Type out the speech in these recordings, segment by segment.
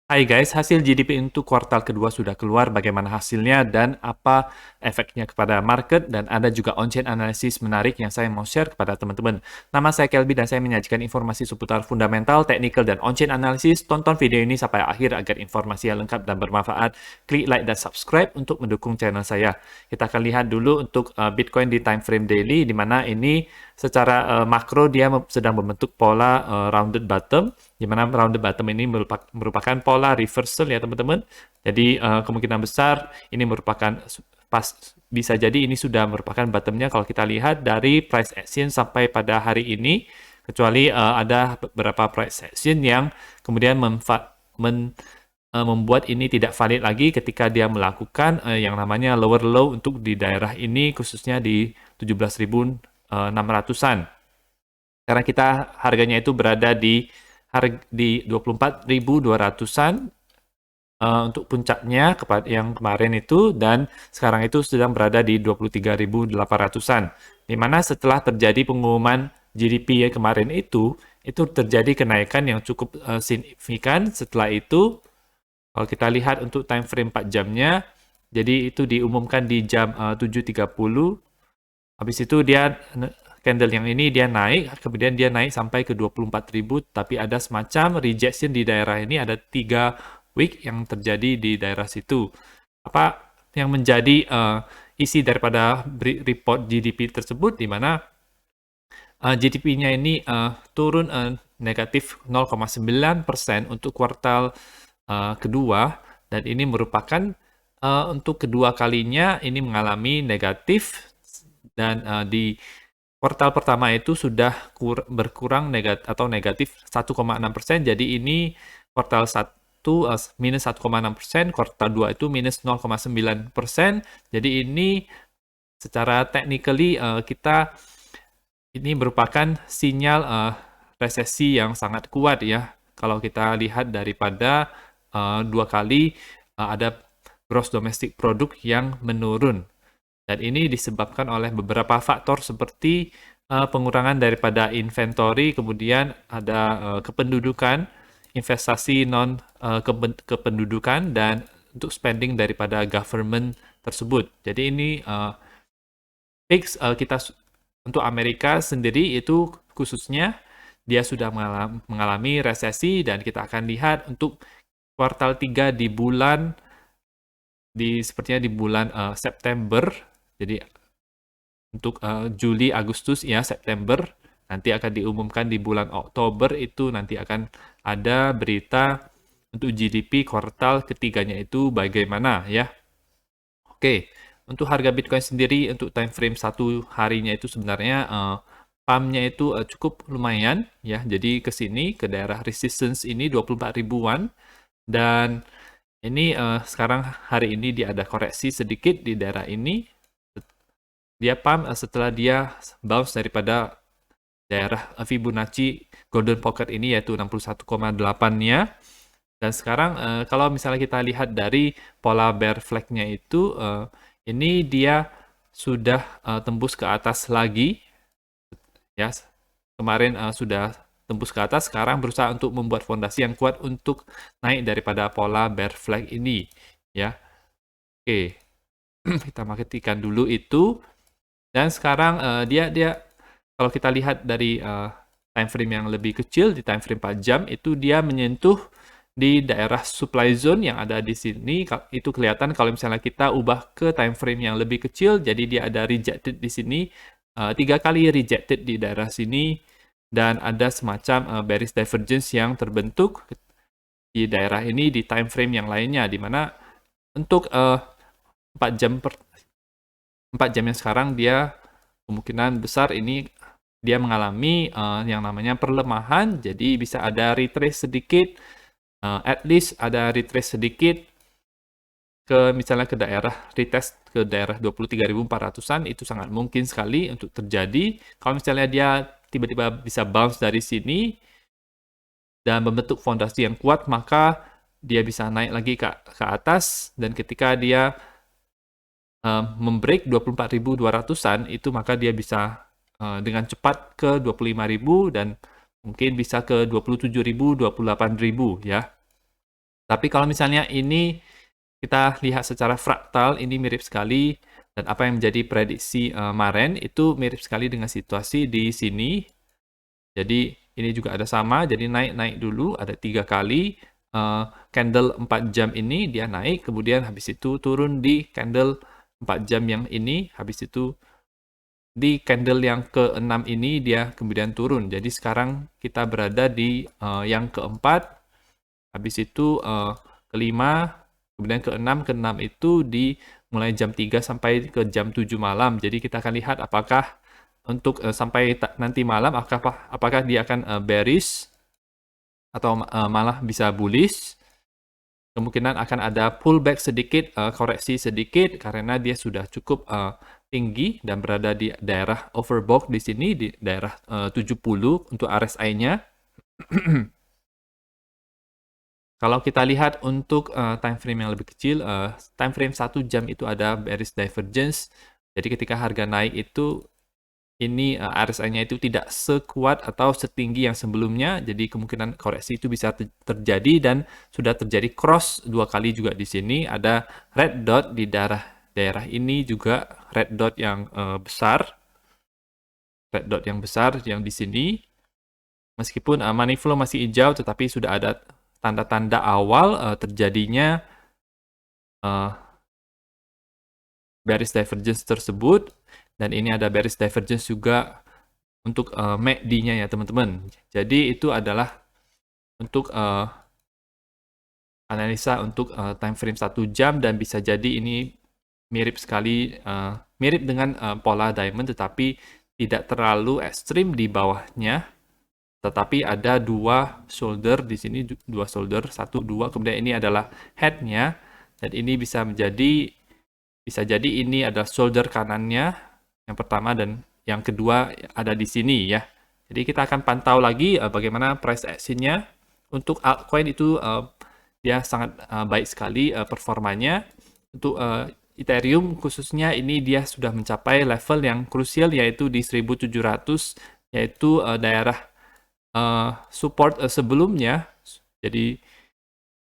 Hai guys, hasil GDP untuk kuartal kedua sudah keluar, bagaimana hasilnya dan apa efeknya kepada market, dan ada juga on-chain analysis menarik yang saya mau share kepada teman-teman. Nama saya Kelby dan saya menyajikan informasi seputar fundamental, technical, dan on-chain analysis. Tonton video ini sampai akhir agar informasi yang lengkap dan bermanfaat. Klik like dan subscribe untuk mendukung channel saya. Kita akan lihat dulu untuk Bitcoin di time frame daily, di mana ini secara makro dia sedang membentuk pola rounded bottom, di mana rounded bottom ini merupakan pola reversal ya teman-teman. Jadi kemungkinan besar ini merupakan bisa jadi ini sudah merupakan bottomnya kalau kita lihat dari price action sampai pada hari ini, kecuali ada beberapa price action yang kemudian membuat ini tidak valid lagi ketika dia melakukan yang namanya lower low untuk di daerah ini, khususnya di 17.600-an. Karena kita harganya itu berada di 24.200-an untuk puncaknya yang kemarin itu, dan sekarang itu sedang berada di 23.800-an. Dimana setelah terjadi pengumuman GDP yang kemarin itu terjadi kenaikan yang cukup signifikan. Setelah itu, kalau kita lihat untuk time frame 4 jamnya, jadi itu diumumkan di jam 7.30. Habis itu dia candle yang ini dia naik, kemudian dia naik sampai ke 24.000, tapi ada semacam rejection di daerah ini, ada 3 week yang terjadi di daerah situ. Apa yang menjadi isi daripada report GDP tersebut, di mana GDP-nya ini turun negatif 0,9% untuk kuartal kedua, dan ini merupakan untuk kedua kalinya ini mengalami negatif, dan di kuartal pertama itu sudah berkurang negatif 1,6%. Jadi ini kuartal 1 minus 1,6%, kuartal 2 itu minus 0,9%. Jadi ini secara technically kita ini merupakan sinyal resesi yang sangat kuat ya. Kalau kita lihat daripada 2 kali ada gross domestic product yang menurun. Dan ini disebabkan oleh beberapa faktor seperti pengurangan daripada inventory, kemudian ada kependudukan, investasi non kependudukan, dan untuk spending daripada government tersebut. Jadi ini fix kita untuk Amerika sendiri itu khususnya dia sudah mengalami resesi, dan kita akan lihat untuk kuartal 3 sepertinya di bulan September. Jadi untuk Juli, Agustus ya, September nanti akan diumumkan di bulan Oktober, itu nanti akan ada berita untuk GDP kuartal ketiganya itu bagaimana ya. Oke, untuk harga Bitcoin sendiri untuk time frame 1 harinya itu sebenarnya pumpnya itu cukup lumayan ya. Jadi ke sini ke daerah resistance ini 24 ribuan, dan ini sekarang hari ini dia ada koreksi sedikit di daerah ini. Dia pump setelah dia bounce daripada daerah Fibonacci Golden Pocket ini, yaitu 61,8-nya. Dan sekarang kalau misalnya kita lihat dari pola bear flag-nya itu, ini dia sudah tembus ke atas lagi. Ya, kemarin sudah tembus ke atas, sekarang berusaha untuk membuat fondasi yang kuat untuk naik daripada pola bear flag ini. Ya, oke. Kita matikan dulu itu. Dan sekarang dia kalau kita lihat dari time frame yang lebih kecil, di time frame 4 jam itu dia menyentuh di daerah supply zone yang ada di sini. Itu kelihatan kalau misalnya kita ubah ke time frame yang lebih kecil, jadi dia ada rejected di sini, 3 kali rejected di daerah sini, dan ada semacam bearish divergence yang terbentuk di daerah ini di time frame yang lainnya, di mana untuk 4 jam 4 jamnya sekarang dia kemungkinan besar ini dia mengalami yang namanya perlemahan, jadi bisa ada retrace sedikit, at least ada retrace sedikit ke misalnya ke daerah retest ke daerah 23.400-an, itu sangat mungkin sekali untuk terjadi. Kalau misalnya dia tiba-tiba bisa bounce dari sini dan membentuk fondasi yang kuat, maka dia bisa naik lagi ke atas, dan ketika dia membreak 24.200-an itu, maka dia bisa dengan cepat ke 25.000 dan mungkin bisa ke 27.000, 28.000 ya. Tapi kalau misalnya ini kita lihat secara fraktal, ini mirip sekali, dan apa yang menjadi prediksi kemarin itu mirip sekali dengan situasi di sini. Jadi ini juga ada sama, jadi naik-naik dulu, ada 3 kali. Candle 4 jam ini dia naik, kemudian habis itu turun di candle 4 jam yang ini, habis itu di candle yang ke-6 ini dia kemudian turun. Jadi sekarang kita berada di yang keempat, habis itu kelima, kemudian ke-6 itu di mulai jam 3 sampai ke jam 7 malam. Jadi kita akan lihat apakah untuk sampai nanti malam apakah dia akan bearish atau malah bisa bullish. Kemungkinan akan ada pullback sedikit, koreksi sedikit karena dia sudah cukup tinggi dan berada di daerah overbought di sini di daerah 70 untuk RSI-nya. Kalau kita lihat untuk time frame yang lebih kecil, time frame 1 jam itu ada bearish divergence. Jadi ketika harga naik itu ini RSI-nya itu tidak sekuat atau setinggi yang sebelumnya, jadi kemungkinan koreksi itu bisa terjadi dan sudah terjadi cross 2 kali juga di sini. Ada red dot di daerah ini juga red dot yang besar, red dot yang besar yang di sini. Meskipun money flow masih hijau, tetapi sudah ada tanda-tanda awal terjadinya bearish divergence tersebut. Dan ini ada bearish divergence juga untuk MACD-nya ya teman-teman. Jadi itu adalah untuk analisa untuk time frame 1 jam dan bisa jadi ini mirip sekali, mirip dengan pola diamond tetapi tidak terlalu ekstrim di bawahnya. Tetapi ada 2 shoulder di sini, 2 shoulder, 1, 2, kemudian ini adalah head-nya dan ini bisa jadi ini adalah shoulder kanannya yang pertama dan yang kedua ada di sini ya. Jadi kita akan pantau lagi bagaimana price action-nya. Untuk altcoin itu dia sangat baik sekali performanya. Untuk Ethereum khususnya ini dia sudah mencapai level yang krusial yaitu di 1700, yaitu daerah support sebelumnya. Jadi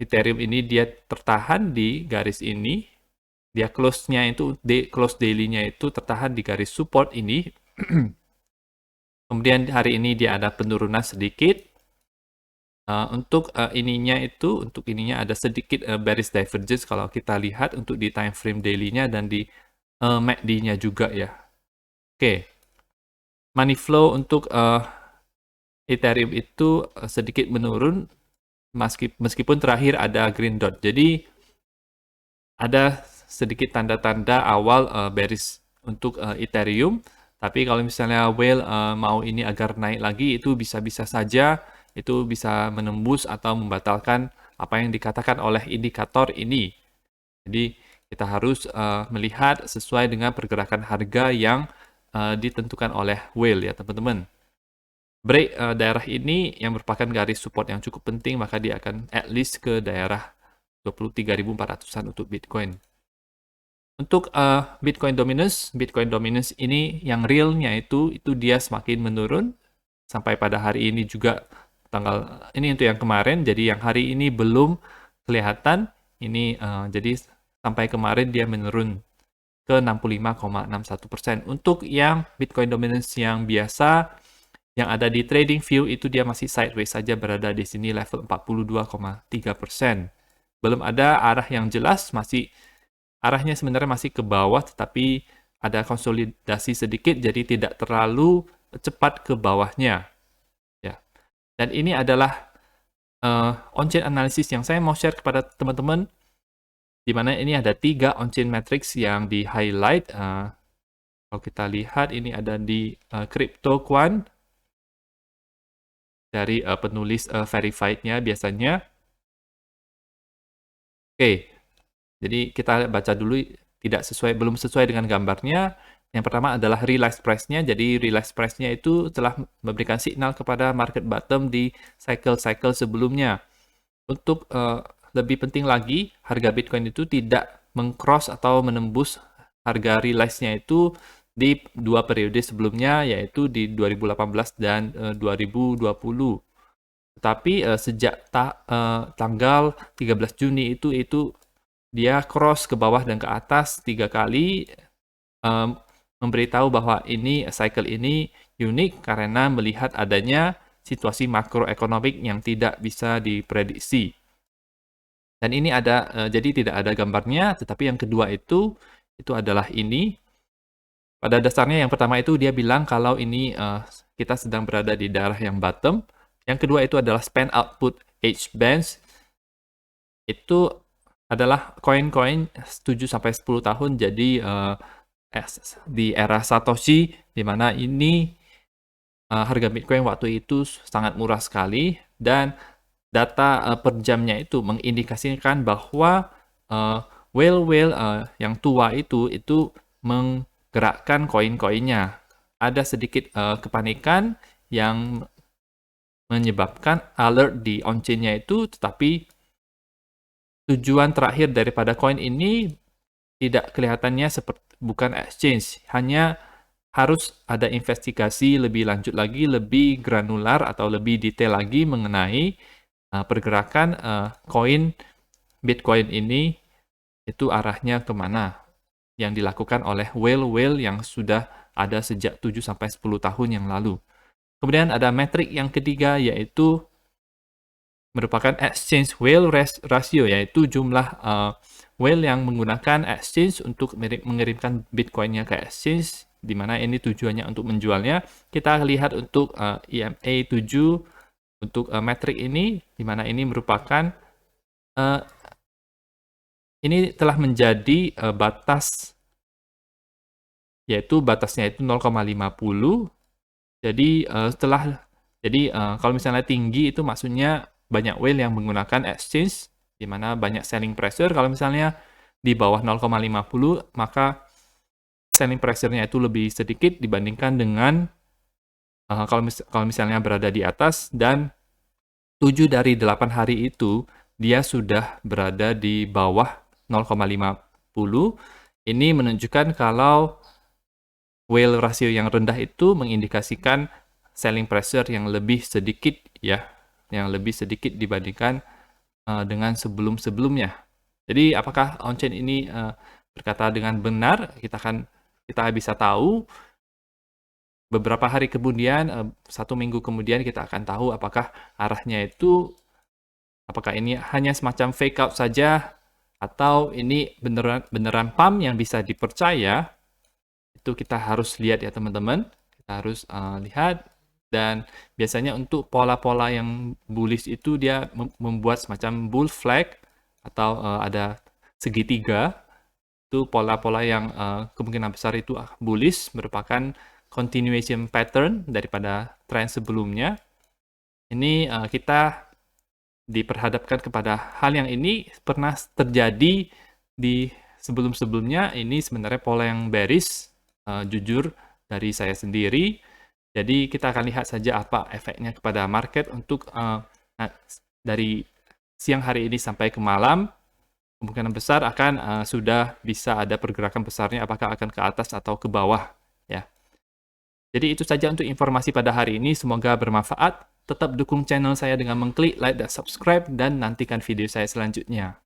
Ethereum ini dia tertahan di garis ini. Dia close-nya itu, close daily-nya itu tertahan di garis support ini. Kemudian hari ini dia ada penurunan sedikit. Untuk ininya ada sedikit bearish divergence kalau kita lihat untuk di time frame daily-nya dan di MACD-nya juga ya. Oke. Money flow untuk Ethereum itu sedikit menurun meskipun terakhir ada green dot. Jadi ada sedikit tanda-tanda awal bearish untuk Ethereum, tapi kalau misalnya whale mau ini agar naik lagi itu bisa-bisa saja itu bisa menembus atau membatalkan apa yang dikatakan oleh indikator ini. Jadi kita harus melihat sesuai dengan pergerakan harga yang ditentukan oleh whale ya teman-teman. Break daerah ini yang merupakan garis support yang cukup penting, maka dia akan at least ke daerah 23.400-an untuk Bitcoin. Untuk Bitcoin dominance ini yang realnya itu dia semakin menurun sampai pada hari ini juga tanggal ini untuk yang kemarin. Jadi yang hari ini belum kelihatan ini jadi sampai kemarin dia menurun ke 65,61%. Untuk yang Bitcoin dominance yang biasa yang ada di trading view itu dia masih sideways saja berada di sini level 42,3%. Belum ada arah yang jelas, arahnya sebenarnya masih ke bawah, tetapi ada konsolidasi sedikit, jadi tidak terlalu cepat ke bawahnya. Ya. Dan ini adalah on-chain analysis yang saya mau share kepada teman-teman, di mana ini ada 3 on-chain metrics yang di-highlight. Kalau kita lihat, ini ada di CryptoQuant, dari penulis verified-nya biasanya. Oke. Jadi kita baca dulu belum sesuai dengan gambarnya. Yang pertama adalah realized price-nya. Jadi realized price-nya itu telah memberikan signal kepada market bottom di cycle-cycle sebelumnya. Untuk lebih penting lagi, harga Bitcoin itu tidak meng-cross atau menembus harga realized-nya itu di 2 periode sebelumnya, yaitu di 2018 dan 2020. Tapi sejak tanggal 13 Juni itu dia cross ke bawah dan ke atas 3 kali, memberitahu bahwa ini cycle ini unik karena melihat adanya situasi makroekonomik yang tidak bisa diprediksi. Dan ini ada, jadi tidak ada gambarnya, tetapi yang kedua itu adalah ini. Pada dasarnya yang pertama itu dia bilang kalau ini kita sedang berada di daerah yang bottom. Yang kedua itu adalah spend output H bands. Itu adalah koin-koin 7 sampai 10 tahun. Jadi di era Satoshi di mana ini harga Bitcoin waktu itu sangat murah sekali dan data per jamnya itu mengindikasikan bahwa whale-whale yang tua itu menggerakkan koin-koinnya. Ada sedikit kepanikan yang menyebabkan alert di on-chain-nya itu, tetapi tujuan terakhir daripada koin ini tidak kelihatannya bukan exchange, hanya harus ada investigasi lebih lanjut lagi, lebih granular atau lebih detail lagi mengenai pergerakan koin Bitcoin ini itu arahnya kemana yang dilakukan oleh whale-whale yang sudah ada sejak 7-10 tahun yang lalu. Kemudian ada metrik yang ketiga yaitu merupakan exchange whale ratio, yaitu jumlah whale yang menggunakan exchange untuk mengirimkan Bitcoin-nya ke exchange, di mana ini tujuannya untuk menjualnya. Kita lihat untuk EMA7 untuk metrik ini, di mana ini merupakan ini telah menjadi batas, yaitu batasnya itu 0,50. Jadi kalau misalnya tinggi itu maksudnya banyak whale yang menggunakan exchange, di mana banyak selling pressure. Kalau misalnya di bawah 0,50, maka selling pressure-nya itu lebih sedikit dibandingkan dengan kalau misalnya berada di atas, dan 7 dari 8 hari itu dia sudah berada di bawah 0,50. Ini menunjukkan kalau whale ratio yang rendah itu mengindikasikan selling pressure yang lebih sedikit, ya, yang lebih sedikit dibandingkan dengan sebelum-sebelumnya. Jadi apakah on-chain ini berkata dengan benar? Kita bisa tahu beberapa hari kemudian, 1 minggu kemudian kita akan tahu apakah arahnya itu, apakah ini hanya semacam fake out saja atau ini beneran pump yang bisa dipercaya. Itu kita harus lihat ya teman-teman, kita harus lihat. Dan biasanya untuk pola-pola yang bullish itu dia membuat semacam bull flag atau ada segitiga. Itu pola-pola yang kemungkinan besar itu bullish, merupakan continuation pattern daripada tren sebelumnya. Ini kita diperhadapkan kepada hal yang ini pernah terjadi di sebelum-sebelumnya. Ini sebenarnya pola yang bearish, jujur dari saya sendiri. Jadi kita akan lihat saja apa efeknya kepada market untuk dari siang hari ini sampai ke malam. Kemungkinan besar akan sudah bisa ada pergerakan besarnya, apakah akan ke atas atau ke bawah, ya. Jadi itu saja untuk informasi pada hari ini, semoga bermanfaat. Tetap dukung channel saya dengan mengklik like dan subscribe, dan nantikan video saya selanjutnya.